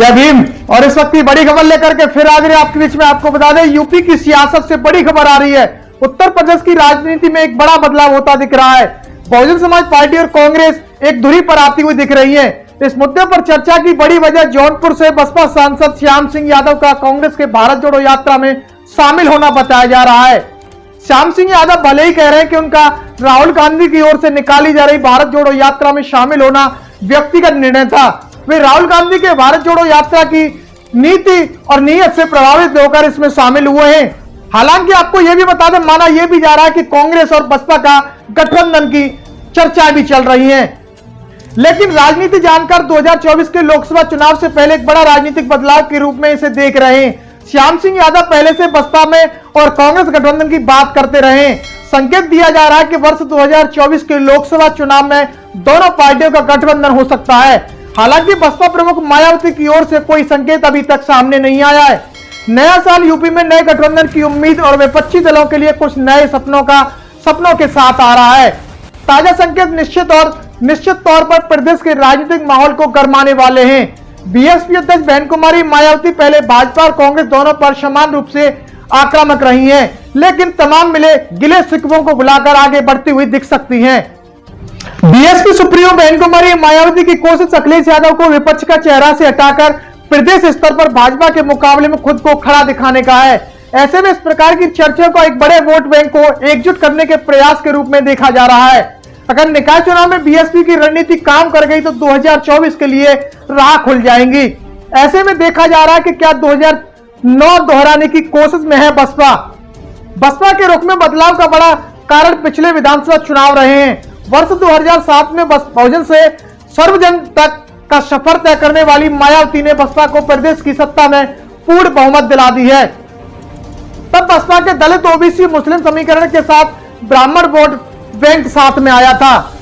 जय भीम। और इस वक्त की बड़ी खबर लेकर के फिर हाजिर है आपके बीच में। आपको बता दें, यूपी की सियासत से बड़ी खबर आ रही है। उत्तर प्रदेश की राजनीति में एक बड़ा बदलाव होता दिख रहा है। बहुजन समाज पार्टी और कांग्रेस एक धुरी पर आती हुई दिख रही है। इस मुद्दे पर चर्चा की बड़ी वजह जौनपुर से बसपा सांसद श्याम सिंह यादव का कांग्रेस के भारत जोड़ो यात्रा में शामिल होना बताया जा रहा है। श्याम सिंह यादव भले ही कह रहे हैं कि उनका राहुल गांधी की ओर से निकाली जा रही भारत जोड़ो यात्रा में शामिल होना व्यक्तिगत निर्णय था, वे राहुल गांधी के भारत जोड़ो यात्रा की नीति और नीयत से प्रभावित होकर इसमें शामिल हुए हैं। हालांकि आपको यह भी बता दें, माना यह भी जा रहा है कि कांग्रेस और बसपा का गठबंधन की चर्चाएं भी चल रही हैं। लेकिन राजनीति जानकर 2024 के लोकसभा चुनाव से पहले एक बड़ा राजनीतिक बदलाव के रूप में इसे देख रहे हैं। श्याम सिंह यादव पहले से बसपा में और कांग्रेस गठबंधन की बात करते रहे हैं। संकेत दिया जा रहा है कि वर्ष 2024 के लोकसभा चुनाव में दोनों पार्टियों का गठबंधन हो सकता है। हालांकि बसपा प्रमुख मायावती की ओर से कोई संकेत अभी तक सामने नहीं आया है। नया साल यूपी में नए गठबंधन की उम्मीद और विपक्षी दलों के लिए कुछ नए सपनों के साथ आ रहा है। ताजा संकेत निश्चित तौर पर प्रदेश के राजनीतिक माहौल को गरमाने वाले हैं। बीएसपी अध्यक्ष बहन कुमारी मायावती पहले भाजपा और कांग्रेस दोनों पर समान रूप से आक्रामक रही हैं, लेकिन तमाम मिले गिले शिकवों को बुलाकर आगे बढ़ती हुई दिख सकती हैं। बीएसपी सुप्रीमो बहन कुमारी मायावती की कोशिश अखिलेश यादव को विपक्ष का चेहरा से हटाकर प्रदेश स्तर पर भाजपा के मुकाबले में खुद को खड़ा दिखाने का है। ऐसे में इस प्रकार की चर्चा को एक बड़े वोट बैंक को एकजुट करने के प्रयास के रूप में देखा जा रहा है। अगर निकाय चुनाव में बीएसपी की रणनीति काम कर गई तो 2024 के लिए राह खुल जाएंगी। ऐसे में देखा जा रहा है कि क्या 2009 दोहराने की कोशिश में है बसपा के रुख में बदलाव का बड़ा कारण पिछले विधानसभा चुनाव रहे हैं। वर्ष 2007 में बहुजन से सर्वजन तक का सफर तय करने वाली मायावती ने बसपा को प्रदेश की सत्ता में पूर्ण बहुमत दिला दी है। तब बसपा के दलित ओबीसी मुस्लिम समीकरण के साथ ब्राह्मण वोट बैंक साथ में आया था,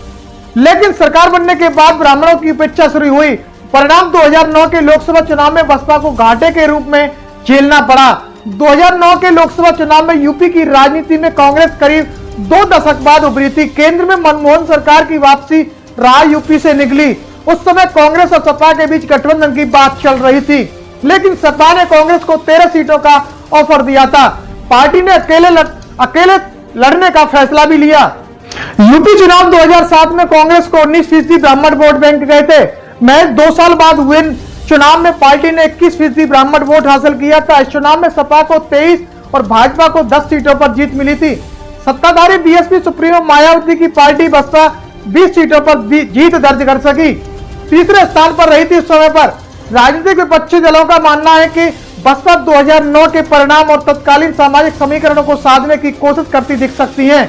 लेकिन सरकार बनने के बाद ब्राह्मणों की उपेक्षा शुरू हुई। परिणाम 2009 के लोकसभा चुनाव में बसपा को घाटे के रूप में झेलना पड़ा। 2009 के लोकसभा चुनाव में यूपी की राजनीति में कांग्रेस करीब 2 दशक बाद उभरी थी। केंद्र में मनमोहन सरकार की वापसी राह यूपी से निकली। उस समय कांग्रेस और सपा के बीच गठबंधन की बात चल रही थी, लेकिन सपा ने कांग्रेस को 13 सीटों का ऑफर दिया था। पार्टी ने अकेले लड़ने का फैसला भी लिया। यूपी चुनाव 2007 में कांग्रेस को 19% ब्राह्मण वोट बैंक गए थे। महज 2 साल बाद हुए चुनाव में पार्टी ने 21% ब्राह्मण वोट हासिल किया था। इस चुनाव में सपा को 23 और भाजपा को 10 सीटों पर जीत मिली थी। सत्ताधारी बीएसपी सुप्रीमो मायावती की पार्टी बसपा 20 सीटों पर जीत दर्ज कर सकी, तीसरे स्थान पर रही थी। इस समय पर राजनीतिक विपक्षी दलों का मानना है कि बसपा 2009 के परिणाम और तत्कालीन सामाजिक समीकरणों को साधने की कोशिश करती दिख सकती है।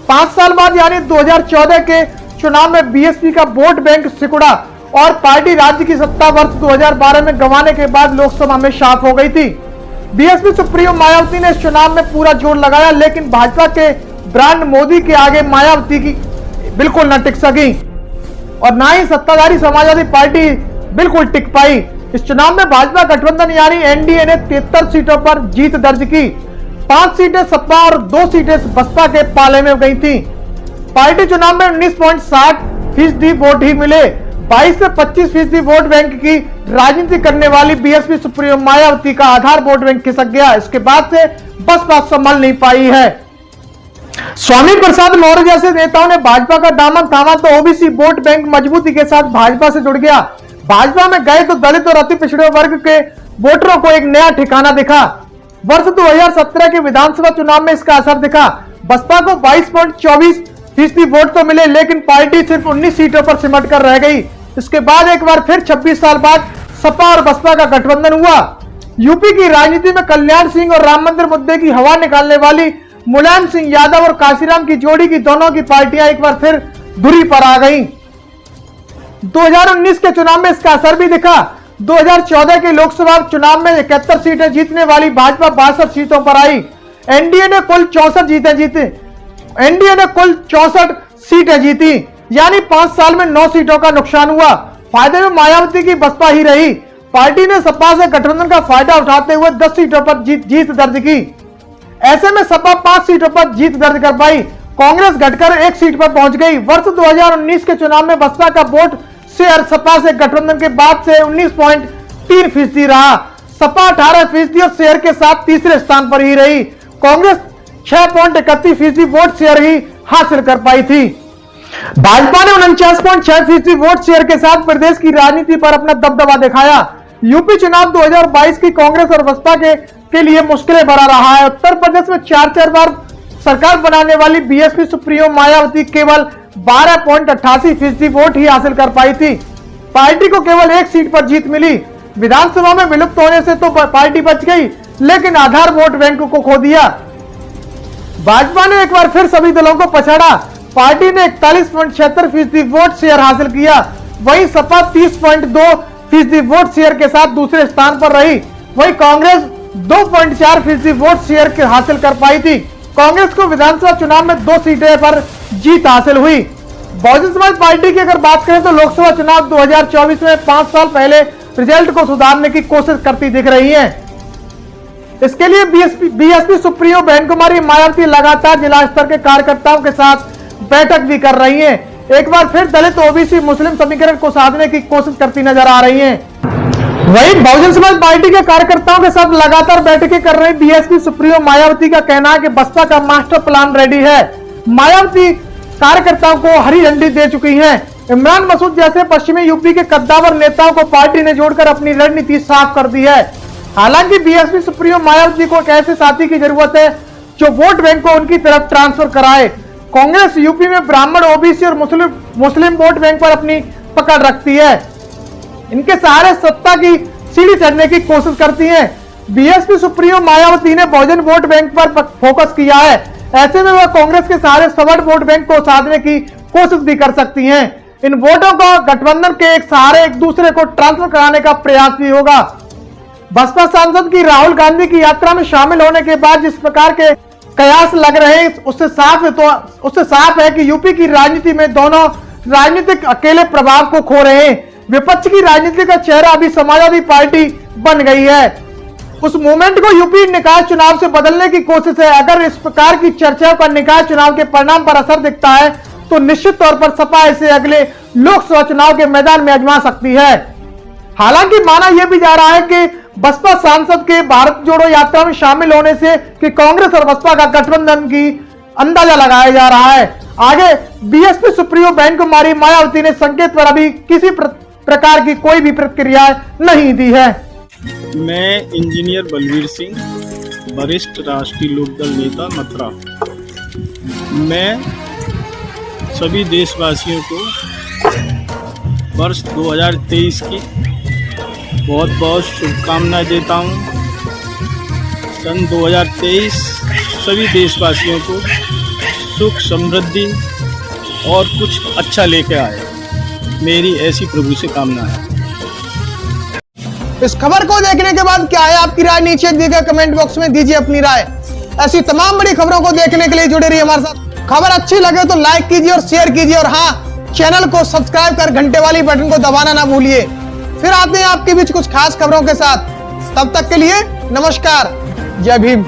5 साल बाद यानी 2014 के चुनाव में बीएसपी का वोट बैंक सिकुड़ा और पार्टी राज्य की सत्ता वर्ष 2012 में गंवाने के बाद लोकसभा में साफ हो गई थी। बीएसपी सुप्रीमो मायावती ने इस चुनाव में पूरा जोर लगाया, लेकिन भाजपा के ब्रांड मोदी के आगे मायावती की बिल्कुल न टिक सकी और ना ही सत्ताधारी समाजवादी पार्टी बिल्कुल टिक पाई। इस चुनाव में भाजपा गठबंधन यानी एनडीए ने 73 सीटों पर जीत दर्ज की। 5 सीटें सपा और 2 सीटें बसपा के पाले में गई थी। पार्टी चुनाव में 19.60% वोट ही मिले। 22 से 25% वोट बैंक की राजनीति करने वाली बीएसपी सुप्रीमो मायावती का आधार वोट बैंक खिसक गया। इसके बाद से बसपा संभल नहीं पाई है। स्वामी प्रसाद मौर्य जैसे नेताओं ने भाजपा का दामन थामा तो ओबीसी वोट बैंक मजबूती के साथ भाजपा से जुड़ गया। भाजपा में गए तो दलित और अति पिछड़े वर्ग के वोटरों को एक नया ठिकाना दिखा। वर्ष 2017 के विधानसभा चुनाव में इसका असर दिखा। बसपा को 22.24% वोट तो मिले, लेकिन पार्टी सिर्फ 19 सीटों पर सिमट कर रह गई। इसके बाद एक बार फिर 26 साल बाद सपा और बसपा का गठबंधन हुआ। यूपी की राजनीति में कल्याण सिंह और राम मंदिर मुद्दे की हवा निकालने वाली मुलायम सिंह यादव और काशीराम की जोड़ी की दोनों की पार्टियां एक बार फिर धुरी पर आ गईं। 2019 के चुनाव में इसका असर भी दिखा। 2014 के लोकसभा चुनाव में 71 सीटें जीतने वाली भाजपा 62 सीटों पर आई। एनडीए ने कुल 64 सीटें जीती, यानी 5 साल में 9 सीटों का नुकसान हुआ। फायदे में मायावती की बसपा ही रही। पार्टी ने सपा से गठबंधन का फायदा उठाते हुए 10 सीटों पर जीत दर्ज की। ऐसे में सपा 5 सीटों पर जीत दर्ज कर पाई। कांग्रेस घटकर 1 सीट पर पहुंच गई। वर्ष 2019 के चुनाव में बसपा का वोट शेयर सपा से गठबंधन के बाद से 3% रहा। सपा 18% और शेयर के साथ तीसरे स्थान पर ही रही। कांग्रेस 6.31% वोट शेयर ही हासिल कर पाई थी। भाजपा ने 49.6% वोट शेयर के साथ प्रदेश की राजनीति पर अपना दबदबा दिखाया। यूपी चुनाव 2022 की कांग्रेस और बसपा के लिए मुश्किलें भरा रहा है। उत्तर प्रदेश में 4 बार सरकार बनाने वाली बीएसपी सुप्रीमो मायावती केवल 12.88% वोट ही हासिल कर पाई थी। पार्टी को केवल 1 सीट पर जीत मिली। विधानसभा में विलुप्त होने से तो पार्टी बच गई, लेकिन आधार वोट बैंक को खो दिया। भाजपा ने एक बार फिर सभी दलों को पछाड़ा। पार्टी ने 41.76% वोट शेयर हासिल किया। वहीं सपा 30.2% वोट शेयर के साथ दूसरे स्थान पर रही। वहीं कांग्रेस 2.4% वोट शेयर के हासिल कर पाई थी। कांग्रेस को विधानसभा चुनाव में 2 सीटें पर जीत हासिल हुई। बहुजन समाज पार्टी की अगर बात करें तो लोकसभा चुनाव 2024 में 5 साल पहले रिजल्ट को सुधारने की कोशिश करती दिख रही है। इसके लिए बीएसपी सुप्रीमो बहन कुमारी मायावती लगातार जिला स्तर के कार्यकर्ताओं के साथ बैठक भी कर रही हैं। एक बार फिर दलित ओबीसी मुस्लिम समीकरण को साधने की कोशिश करती नजर आ रही हैं। वहीं बहुजन समाज पार्टी के कार्यकर्ताओं के साथ लगातार बैठकें कर रही बीएसपी सुप्रीमो मायावती का कहना है कि बसपा का मास्टर प्लान रेडी है। मायावती कार्यकर्ताओं को हरी झंडी दे चुकी हैं। इमरान मसूद जैसे पश्चिमी यूपी के कद्दावर नेताओं को पार्टी ने जोड़कर अपनी रणनीति साफ कर दी है। हालांकि बीएसपी सुप्रीमो मायावती को एक ऐसे साथी की जरूरत है जो वोट बैंक को उनकी तरफ ट्रांसफर कराए। कांग्रेस यूपी में ब्राह्मण, ओबीसी और मुस्लिम वोट बैंक पर अपनी पकड़ रखती है। इनके सहारे सत्ता की सीढ़ी चढ़ने की कोशिश करती है। बीएसपी सुप्रीमो मायावती ने बहुजन वोट बैंक पर फोकस किया है। ऐसे में वह कांग्रेस के सहारे सवर्ण वोट बैंक को साधने की कोशिश भी कर सकती हैं। इन वोटों का गठबंधन के एक सहारे एक दूसरे को ट्रांसफर कराने का प्रयास भी होगा। बसपा सांसद की राहुल गांधी की यात्रा में शामिल होने के बाद जिस प्रकार के कयास लग रहे हैं उससे साफ है कि यूपी की राजनीति में दोनों राजनीतिक अकेले प्रभाव को खो रहे हैं। विपक्ष की राजनीति का चेहरा अभी समाजवादी पार्टी बन गई है। उस मूवमेंट को यूपी निकाय चुनाव से बदलने की कोशिश है। अगर इस प्रकार की चर्चाओं का निकाय चुनाव के परिणाम पर असर दिखता है तो निश्चित तौर पर सपा इसे अगले लोकसभा चुनाव के मैदान में आजमा सकती है। हालांकि माना यह भी जा रहा है कि बसपा सांसद के भारत जोड़ो यात्रा में शामिल होने से कि कांग्रेस और बसपा का गठबंधन की अंदाजा लगाया जा रहा है। आगे बीएसपी सुप्रीमो बहन कुमारी मायावती ने संकेत पर अभी किसी प्रकार की कोई भी प्रतिक्रिया नहीं दी है। मैं इंजीनियर बलवीर सिंह, वरिष्ठ राष्ट्रीय लोकदल नेता मथुरा। मैं सभी देशवासियों को वर्ष 2023 की बहुत बहुत शुभकामनाएं देता हूं। सन 2023 सभी देशवासियों को सुख, समृद्धि और कुछ अच्छा लेके आए, मेरी ऐसी प्रभु से कामना है। इस खबर को देखने के बाद क्या है आपकी राय, नीचे दिए गए कमेंट बॉक्स में दीजिए अपनी राय। ऐसी तमाम बड़ी खबरों को देखने के लिए जुड़े रहिए हमारे साथ। खबर अच्छी लगे तो लाइक कीजिए और शेयर कीजिए, और हाँ, चैनल को सब्सक्राइब कर घंटे वाली बटन को दबाना ना भूलिए। फिर आते हैं आपके बीच कुछ खास खबरों के साथ। तब तक के लिए नमस्कार, जय भीम।